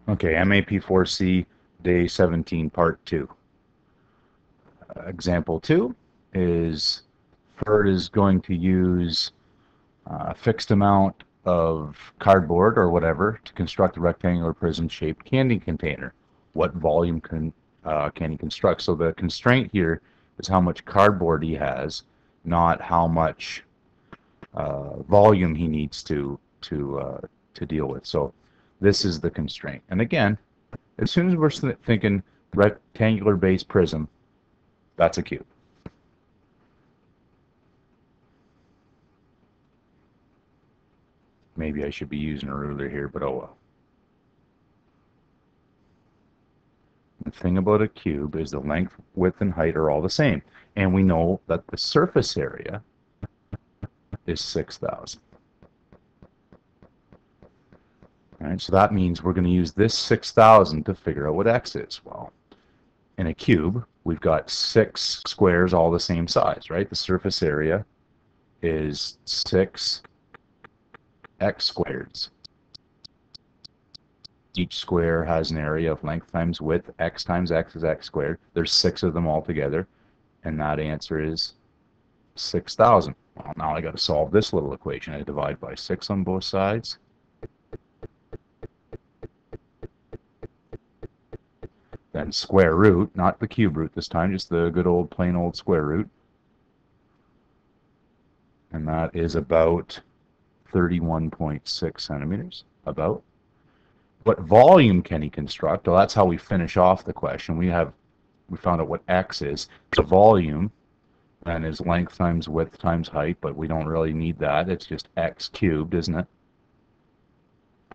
Okay, MAP4C, day 17, part 2. Example 2 is Ferd is going to use a fixed amount of cardboard or whatever to construct a rectangular prism-shaped candy container. What volume can he construct? So the constraint here is how much cardboard he has, not how much volume he needs to deal with. So this is the constraint. And again, as soon as we're thinking rectangular base prism, that's a cube. Maybe I should be using a ruler here, but oh well. The thing about a cube is the length, width, and height are all the same. And we know that the surface area is 6,000. All right, so that means we're going to use this 6,000 to figure out what x is. Well, in a cube, we've got 6 squares all the same size, right? The surface area is 6x squared. Each square has an area of length times width. X times x is x squared. There's 6 of them all together, and that answer is 6,000. Well, now I got to solve this little equation. I divide by 6 on both sides. Then square root, not the cube root this time, just the good old plain old square root. And that is about 31.6 centimeters, about. What volume can he construct? Well, that's how we finish off the question. We found out what x is. The volume then is length times width times height, but we don't really need that. It's just x cubed, isn't it?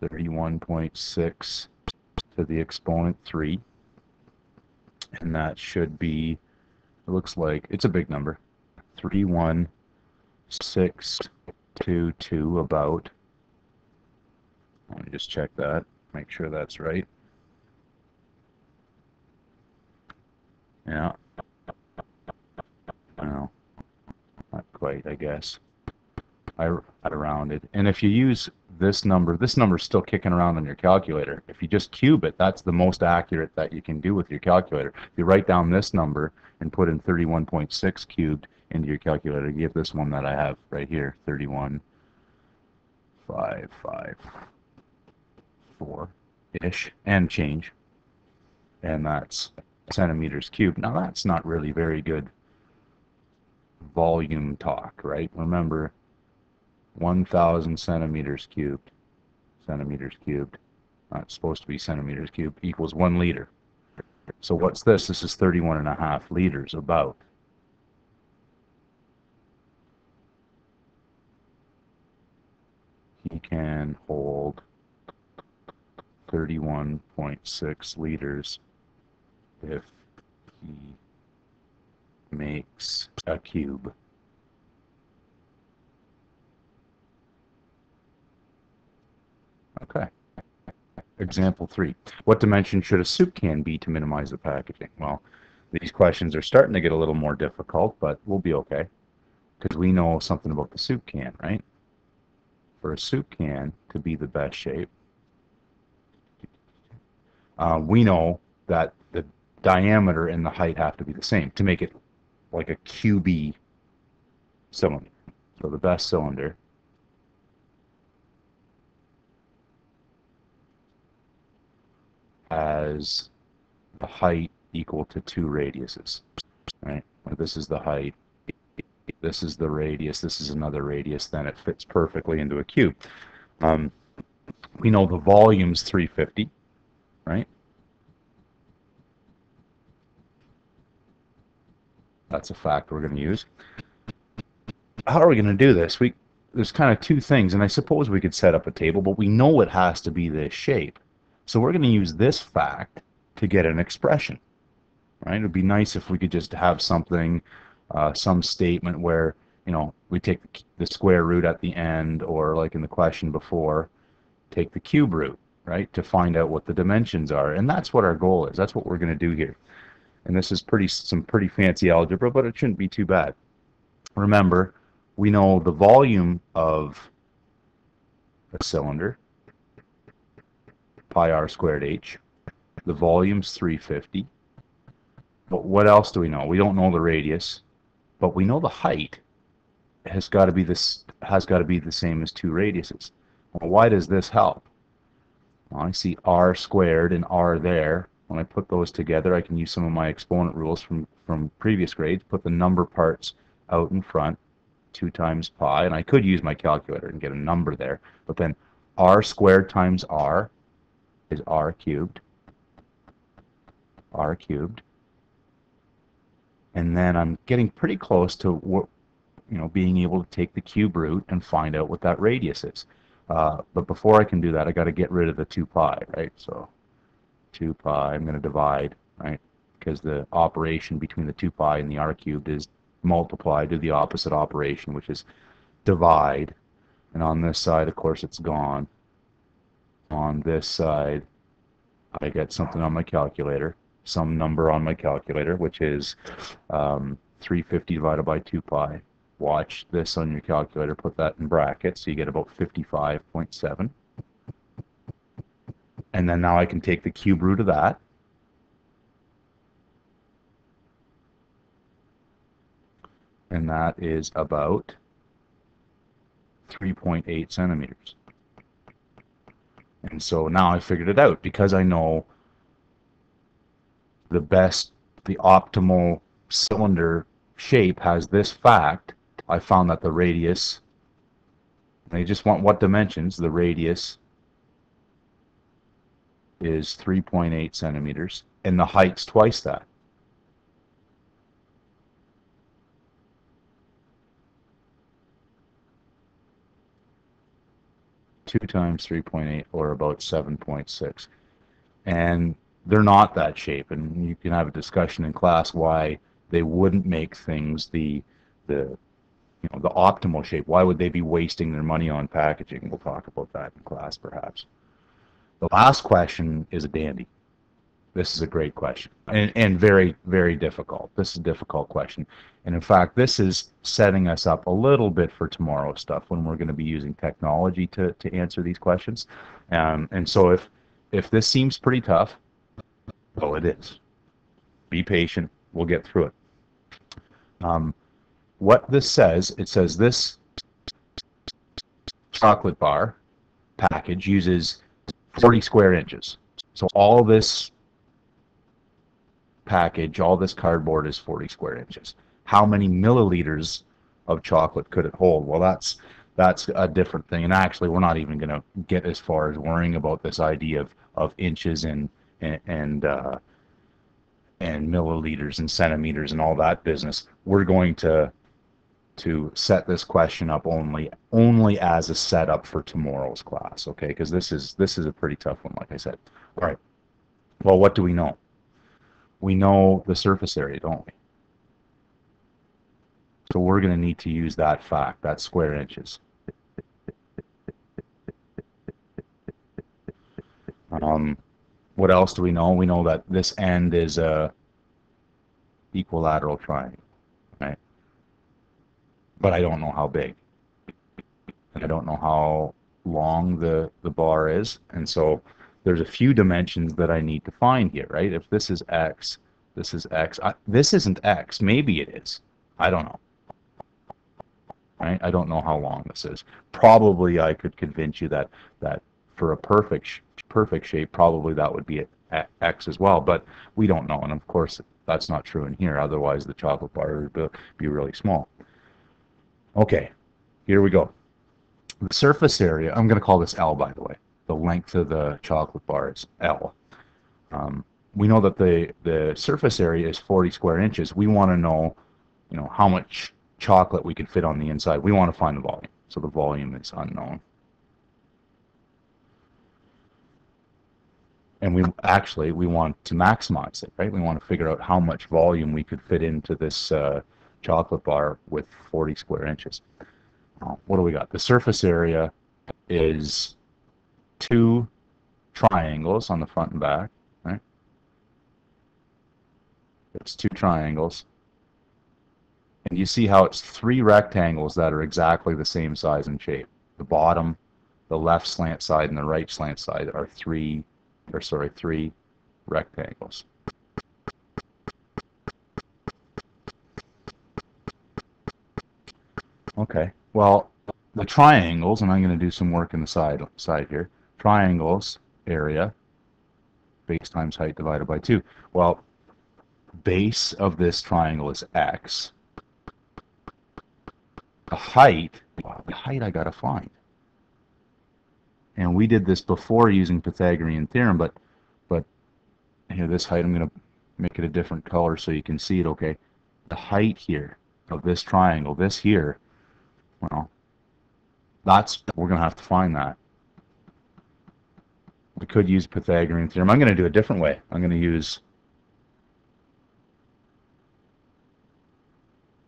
31.6 to the exponent 3. And that should be, it looks like, it's a big number, 31622 about. Let me just check that, make sure that's right. Yeah. No, not quite, I guess. I rounded. And if you use this number's still kicking around on your calculator. If you just cube it, that's the most accurate that you can do with your calculator. If you write down this number and put in 31.6 cubed into your calculator, you get this one that I have right here, 31,554-ish, and change. And that's centimeters cubed. Now that's not really very good volume talk, right? Remember, 1,000 centimeters cubed. Not supposed to be centimeters cubed, equals 1 liter. So what's this? This is 31.5 liters, about. He can hold 31.6 liters if he makes a cube. Okay. Example 3. What dimension should a soup can be to minimize the packaging? Well, these questions are starting to get a little more difficult, but we'll be okay because we know something about the soup can, right? For a soup can to be the best shape, we know that the diameter and the height have to be the same to make it like a QB cylinder. So the best cylinder has the height equal to 2 radiuses, right? This is the height, this is the radius, this is another radius, then it fits perfectly into a cube. We know the volume's 350, right? That's a fact we're going to use. How are we going to do this? There's kind of 2 things, and I suppose we could set up a table, but we know it has to be this shape. So we're going to use this fact to get an expression, right? It would be nice if we could just have something, some statement where, we take the square root at the end, or like in the question before, take the cube root, right, to find out what the dimensions are. And that's what our goal is. That's what we're going to do here. And this is some pretty fancy algebra, but it shouldn't be too bad. Remember, we know the volume of a cylinder pi r squared h. The volume's 350. But what else do we know? We don't know the radius, but we know the height has got to be the same as two radiuses. Well, why does this help? Well, I see r squared and r there. When I put those together, I can use some of my exponent rules from previous grades, put the number parts out in front, 2 times pi, and I could use my calculator and get a number there, but then r squared times r is r cubed, and then I'm getting pretty close to being able to take the cube root and find out what that radius is. But before I can do that, I got to get rid of the 2 pi, right? So 2 pi, I'm going to divide, right? Because the operation between the 2 pi and the r cubed is multiply, do the opposite operation, which is divide. And on this side, of course, it's gone. On this side, I get something on my calculator, some number on my calculator, which is 350 divided by 2 pi. Watch this on your calculator, put that in brackets, so you get about 55.7. And then now I can take the cube root of that. And that is about 3.8 centimeters. And so now I figured it out because I know the optimal cylinder shape has this fact. I found that the radius, they just want what dimensions, the radius is 3.8 centimeters, and the height's twice that. Two times 3.8, or about 7.6. And they're not that shape, and you can have a discussion in class why they wouldn't make things the optimal shape. Why would they be wasting their money on packaging? We'll talk about that in class, perhaps. The last question is a dandy. This is a great question, and very, very difficult. This is a difficult question. And in fact, this is setting us up a little bit for tomorrow's stuff when we're going to be using technology to answer these questions. And so if this seems pretty tough, well, it is. Be patient. We'll get through it. What this says, it says this chocolate bar package uses 40 square inches. So all this package, all this cardboard is 40 square inches. How many milliliters of chocolate could it hold? Well, that's a different thing. And actually, we're not even going to get as far as worrying about this idea of inches and milliliters and centimeters and all that business. We're going to set this question up only as a setup for tomorrow's class, okay? Because this is a pretty tough one, like I said. All right. Well, what do we know? We know the surface area, don't we? So we're going to need to use that fact, that square inches. What else do we know? We know that this end is a equilateral triangle, right? But I don't know how big. And I don't know how long the bar is. And so there's a few dimensions that I need to find here, right? If this is x, this is x. This isn't x. Maybe it is. I don't know. Right? I don't know how long this is. Probably I could convince you that for a perfect shape, probably that would be at x as well. But we don't know. And of course, that's not true in here. Otherwise, the chocolate bar would be really small. Okay, here we go. The surface area, I'm going to call this L, by the way. The length of the chocolate bar is L. We know that the surface area is 40 square inches. We want to know, how much chocolate we could fit on the inside. We want to find the volume. So the volume is unknown. And we want to maximize it, right? We want to figure out how much volume we could fit into this chocolate bar with 40 square inches. What do we got? The surface area is 2 triangles on the front and back, right? It's 2 triangles. And you see how it's 3 rectangles that are exactly the same size and shape. The bottom, the left slant side, and the right slant side are 3 or sorry, 3 rectangles. Okay, well, the triangles, and I'm going to do some work in the side here. Triangles, area, base times height divided by 2. Well, base of this triangle is x. The height, well, the height I got to find. And we did this before using Pythagorean theorem, but here, this height, I'm going to make it a different color so you can see it okay. The height here of this triangle, this here, well, we're going to have to find that. We could use Pythagorean theorem. I'm going to do a different way. I'm going to use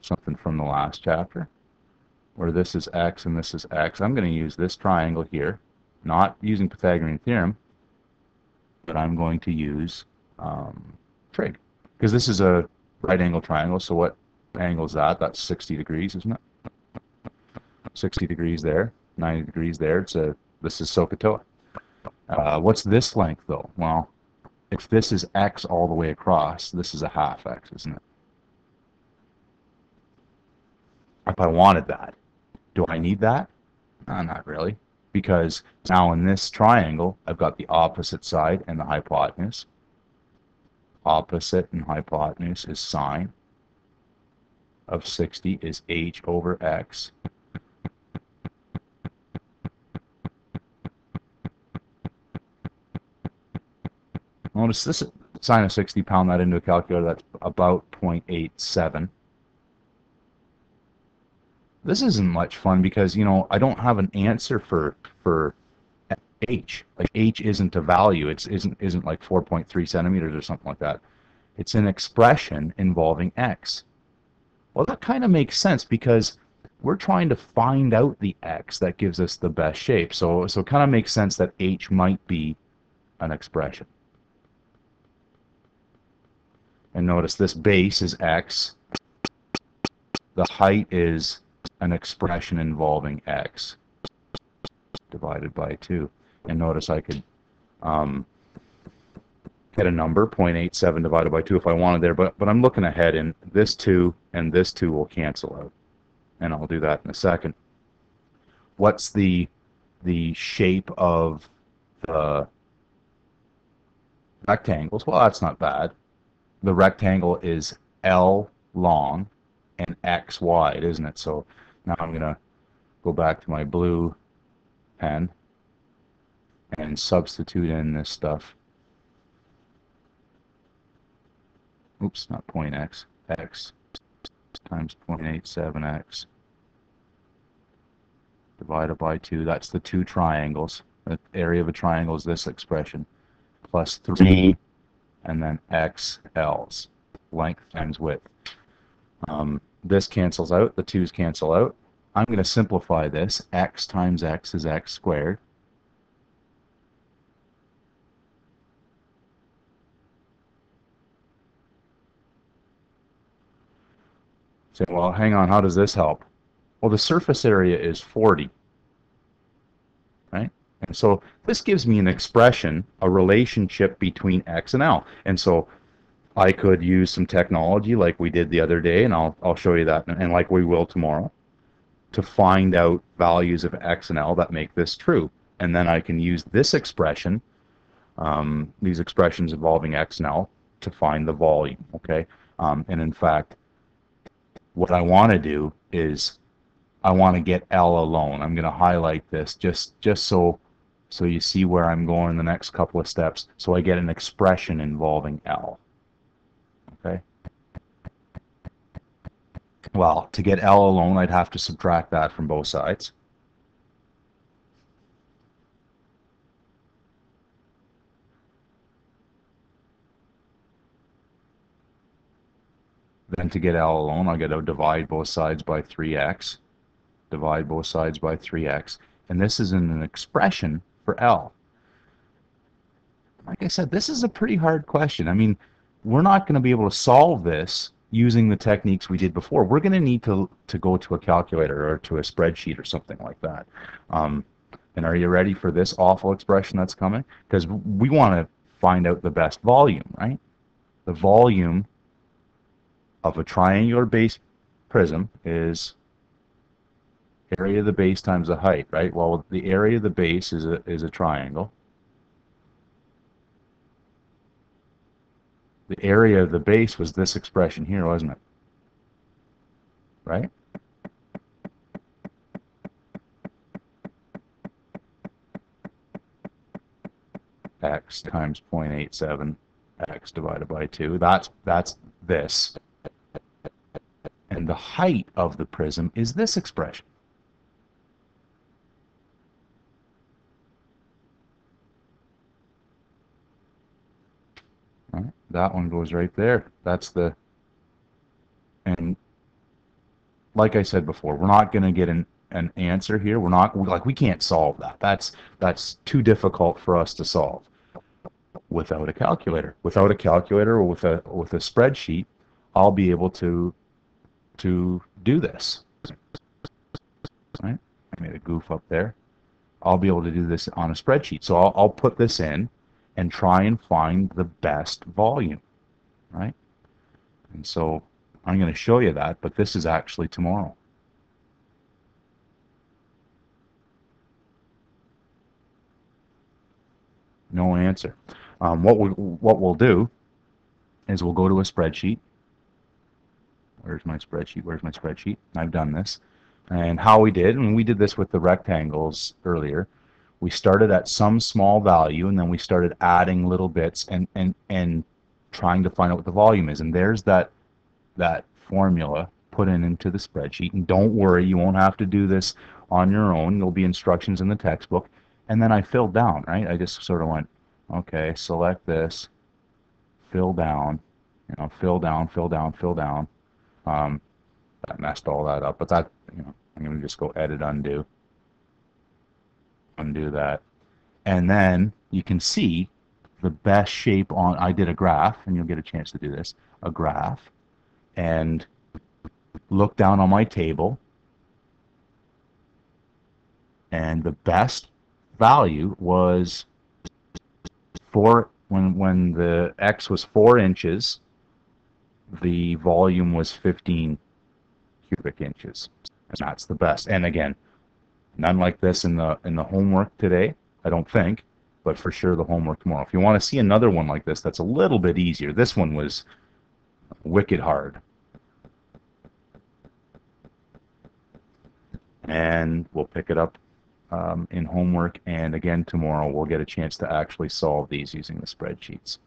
something from the last chapter, where this is x and this is x. I'm going to use this triangle here, not using Pythagorean theorem, but I'm going to use trig, because this is a right angle triangle. So what angle is that? That's 60 degrees, isn't it? 60 degrees there, 90 degrees there. This is SOHCAHTOA. What's this length though? Well, if this is x all the way across, this is a half x, isn't it? If I wanted that, do I need that? Not really, because now in this triangle, I've got the opposite side and the hypotenuse. Opposite and hypotenuse is sine of 60 is h over x. Notice this sine of 60, pound that into a calculator, that's about 0.87. This isn't much fun because, you know, I don't have an answer for h. Like h isn't a value. It isn't like 4.3 centimeters or something like that. It's an expression involving x. Well, that kind of makes sense because we're trying to find out the x that gives us the best shape. So it kind of makes sense that h might be an expression. And notice this base is x. The height is an expression involving x divided by 2. And notice I could get a number, 0.87 divided by 2 if I wanted there, but I'm looking ahead, and this 2 and this 2 will cancel out. And I'll do that in a second. What's the shape of the rectangles? Well, that's not bad. The rectangle is L long and X wide, isn't it? So now I'm going to go back to my blue pen and substitute in this stuff. Oops, not point x, x times 0.87x divided by 2. That's the two triangles. The area of a triangle is this expression, plus 3, and then xLs, length times width. This cancels out, the 2's cancel out. I'm going to simplify this. X times x is x squared. Say, well, hang on, how does this help? Well, the surface area is 40, right? And so this gives me an expression, a relationship between x and L. And so I could use some technology like we did the other day, and I'll show you that, and like we will tomorrow, to find out values of x and L that make this true. And then I can use this expression, these expressions involving x and L, to find the volume, okay? And in fact, what I want to do is I want to get L alone. I'm going to highlight this just so you see where I'm going the next couple of steps, so I get an expression involving L. Okay? Well, to get L alone, I'd have to subtract that from both sides. Then to get L alone, I'll get to divide both sides by 3x. Divide both sides by 3x. And this is in an expression for L. Like I said, this is a pretty hard question. I mean, we're not going to be able to solve this using the techniques we did before. We're going to need to go to a calculator or to a spreadsheet or something like that. And are you ready for this awful expression that's coming? Because we want to find out the best volume, right? The volume of a triangular base prism is area of the base times the height, right? Well, the area of the base is a triangle. The area of the base was this expression here, wasn't it? Right? X times 0.87 x divided by 2. That's this. And the height of the prism is this expression. All right? That one goes right there. That's the, and like I said before, we're not going to get an answer here. We're not, like, we can't solve that. That's too difficult for us to solve without a calculator. Without a calculator or with a spreadsheet, I'll be able to do this. Right? I made a goof up there. I'll be able to do this on a spreadsheet. So I'll put this in and try and find the best volume, right? And so I'm going to show you that, but this is actually tomorrow. No answer. What we'll do is we'll go to a spreadsheet. Where's my spreadsheet? Where's my spreadsheet? I've done this. And how we did, and we did this with the rectangles earlier, we started at some small value and then we started adding little bits and trying to find out what the volume is. And there's that formula put into the spreadsheet. And don't worry, you won't have to do this on your own. There'll be instructions in the textbook. And then I filled down, right? I just sort of went, okay, select this, fill down, you know, fill down, fill down, fill down. That messed all that up, but that, you know, I'm going to just go edit, undo that. And then you can see the best shape on, I did a graph, and you'll get a chance to do this, a graph, and look down on my table, and the best value was when the X was 4 inches, the volume was 15 cubic inches. And that's the best. And again, none like this in the homework today, I don't think, but for sure the homework tomorrow. If you want to see another one like this that's a little bit easier, this one was wicked hard. And we'll pick it up in homework, and again tomorrow we'll get a chance to actually solve these using the spreadsheets.